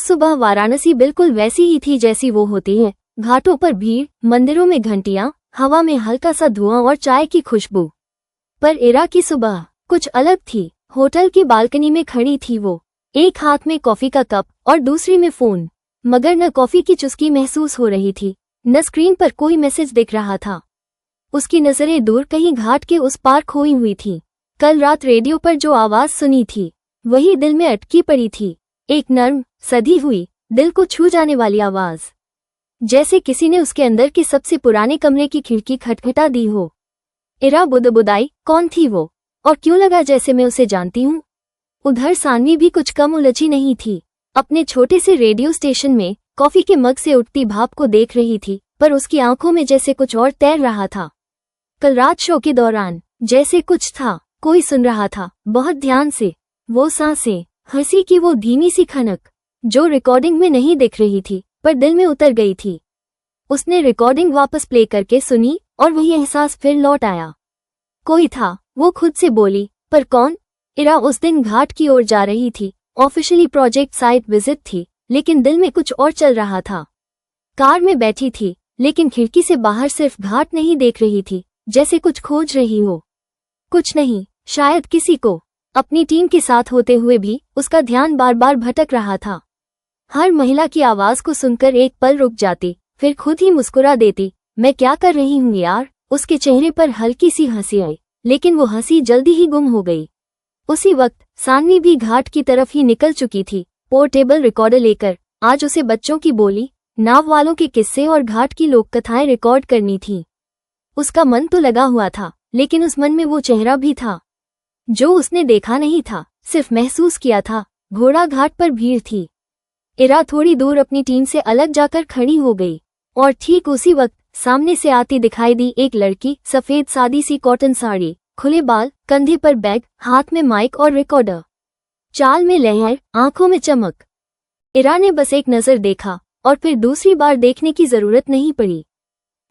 उस सुबह वाराणसी बिल्कुल वैसी ही थी जैसी वो होती है। घाटों पर भीड़, मंदिरों में घंटियां, हवा में हल्का सा धुआं और चाय की खुशबू। पर इरा की सुबह कुछ अलग थी। होटल की बालकनी में खड़ी थी वो, एक हाथ में कॉफी का कप और दूसरी में फोन। मगर न कॉफी की चुस्की महसूस हो रही थी, न स्क्रीन पर कोई मैसेज दिख रहा था। उसकी नजरें दूर कहीं घाट के उस पार खोई हुई थीं। कल रात रेडियो पर जो आवाज सुनी थी वही दिल में अटकी पड़ी थी। एक नर्म, सधी हुई, दिल को छू जाने वाली आवाज, जैसे किसी ने उसके अंदर के सबसे पुराने कमरे की खिड़की खटखटा दी हो। इरा बुदबुदाई, कौन थी वो और क्यों लगा जैसे मैं उसे जानती हूँ। उधर सानवी भी कुछ कम उलझी नहीं थी। अपने छोटे से रेडियो स्टेशन में कॉफी के मग से उठती भाप को देख रही थी, पर उसकी आंखों में जैसे कुछ और तैर रहा था। कल रात शो के दौरान जैसे कुछ था, कोई सुन रहा था बहुत ध्यान से। वो सांसें, हंसी की वो धीमी सी खनक, जो रिकॉर्डिंग में नहीं दिख रही थी पर दिल में उतर गई थी। उसने रिकॉर्डिंग वापस प्ले करके सुनी और वही एहसास फिर लौट आया। कोई था, वो खुद से बोली, पर कौन। इरा उस दिन घाट की ओर जा रही थी। ऑफिशियली प्रोजेक्ट साइट विजिट थी, लेकिन दिल में कुछ और चल रहा था। कार में बैठी थी, लेकिन खिड़की से बाहर सिर्फ घाट नहीं देख रही थी, जैसे कुछ खोज रही हो। कुछ नहीं, शायद किसी को। अपनी टीम के साथ होते हुए भी उसका ध्यान बार बार भटक रहा था। हर महिला की आवाज को सुनकर एक पल रुक जाती, फिर खुद ही मुस्कुरा देती, मैं क्या कर रही हूँ यार। उसके चेहरे पर हल्की सी हंसी आई, लेकिन वो हंसी जल्दी ही गुम हो गई। उसी वक्त सानवी भी घाट की तरफ ही निकल चुकी थी, पोर्टेबल रिकॉर्डर लेकर। आज उसे बच्चों की बोली, नाव वालों के किस्से और घाट की लोक कथाएं रिकॉर्ड करनी थी। उसका मन तो लगा हुआ था, लेकिन उस मन में वो चेहरा भी था जो उसने देखा नहीं था, सिर्फ महसूस किया था। घोड़ा घाट पर भीड़ थी। इरा थोड़ी दूर अपनी टीम से अलग जाकर खड़ी हो गई, और ठीक उसी वक्त सामने से आती दिखाई दी एक लड़की। सफेद सादी सी कॉटन साड़ी, खुले बाल, कंधे पर बैग, हाथ में माइक और रिकॉर्डर, चाल में लहर, आंखों में चमक। इरा ने बस एक नजर देखा और फिर दूसरी बार देखने की जरूरत नहीं पड़ी।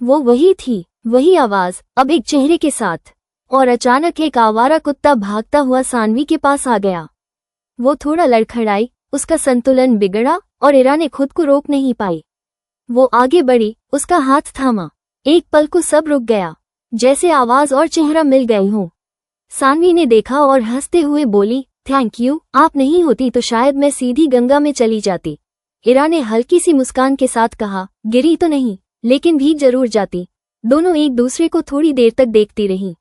वो वही थी, वही आवाज, अब एक चेहरे के साथ। और अचानक एक आवारा कुत्ता भागता हुआ सानवी के पास आ गया। वो थोड़ा लड़खड़ाई, उसका संतुलन बिगड़ा और इरा ने खुद को रोक नहीं पाई। वो आगे बढ़ी, उसका हाथ थामा। एक पल को सब रुक गया, जैसे आवाज और चेहरा मिल गए हों। सानवी ने देखा और हंसते हुए बोली, थैंक यू, आप नहीं होती तो शायद मैं सीधी गंगा में चली जाती। इरा ने हल्की सी मुस्कान के साथ कहा, गिरी तो नहीं, लेकिन भीग जरूर जाती। दोनों एक दूसरे को थोड़ी देर तक देखती रहीं।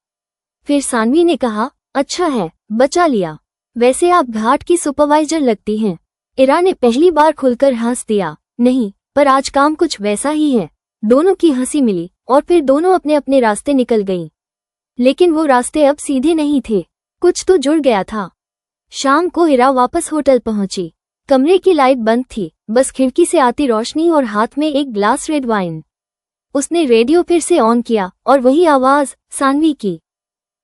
फिर सानवी ने कहा, अच्छा है, बचा लिया। वैसे आप घाट की सुपरवाइजर लगती हैं। इरा ने पहली बार खुलकर हंस दिया, नहीं, पर आज काम कुछ वैसा ही है। दोनों की हंसी मिली और फिर दोनों अपने अपने रास्ते निकल गईं। लेकिन वो रास्ते अब सीधे नहीं थे, कुछ तो जुड़ गया था। शाम को इरा वापस होटल पहुंची। कमरे की लाइट बंद थी, बस खिड़की से आती रोशनी और हाथ में एक ग्लास रेड वाइन। उसने रेडियो फिर से ऑन किया और वही आवाज, सानवी की।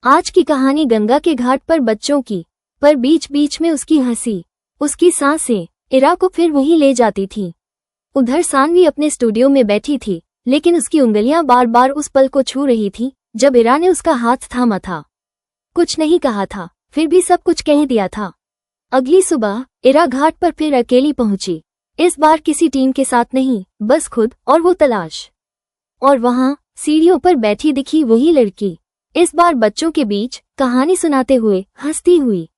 आज की कहानी गंगा के घाट पर बच्चों की, पर बीच बीच में उसकी हंसी, उसकी सांसें इरा को फिर वहीं ले जाती थी। उधर सानवी अपने स्टूडियो में बैठी थी, लेकिन उसकी उंगलियां बार बार उस पल को छू रही थी जब इरा ने उसका हाथ थामा था। कुछ नहीं कहा था, फिर भी सब कुछ कह दिया था। अगली सुबह इरा घाट पर फिर अकेली पहुंची। इस बार किसी टीम के साथ नहीं, बस खुद और वो तलाश। और वहां सीढ़ियों पर बैठी दिखी वही लड़की, इस बार बच्चों के बीच कहानी सुनाते हुए, हंसती हुई।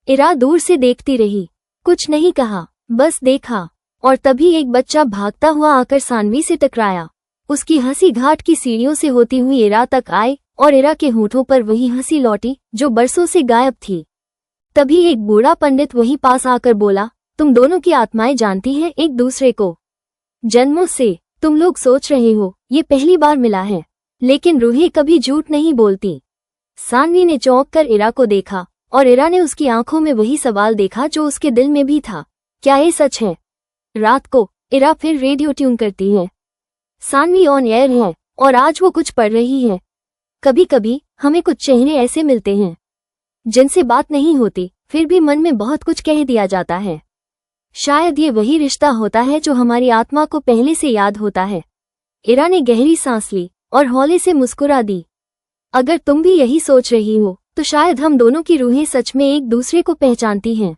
इरा दूर से देखती रही, कुछ नहीं कहा, बस देखा। और तभी एक बच्चा भागता हुआ आकर सानवी से टकराया। उसकी हंसी घाट की सीढ़ियों से होती हुई इरा तक आई और इरा के होठों पर वही हंसी लौटी जो बरसों से गायब थी। तभी एक बूढ़ा पंडित वहीं पास आकर बोला, तुम दोनों की आत्माएं जानती हैं एक दूसरे को जन्मों से। तुम लोग सोच रहे हो ये पहली बार मिला है, लेकिन रूहें कभी झूठ नहीं बोलती। सानवी ने चौंक कर इरा को देखा और इरा ने उसकी आंखों में वही सवाल देखा जो उसके दिल में भी था, क्या ये सच है। रात को इरा फिर रेडियो ट्यून करती है। सानवी ऑन एयर है और आज वो कुछ पढ़ रही है। कभी कभी हमें कुछ चेहरे ऐसे मिलते हैं जिनसे बात नहीं होती, फिर भी मन में बहुत कुछ कह दिया जाता है। शायद ये वही रिश्ता होता है जो हमारी आत्मा को पहले से याद होता है। इरा ने गहरी सांस ली और हौले से मुस्कुरा दी। अगर तुम भी यही सोच रही हो तो शायद हम दोनों की रूहें सच में एक दूसरे को पहचानती हैं।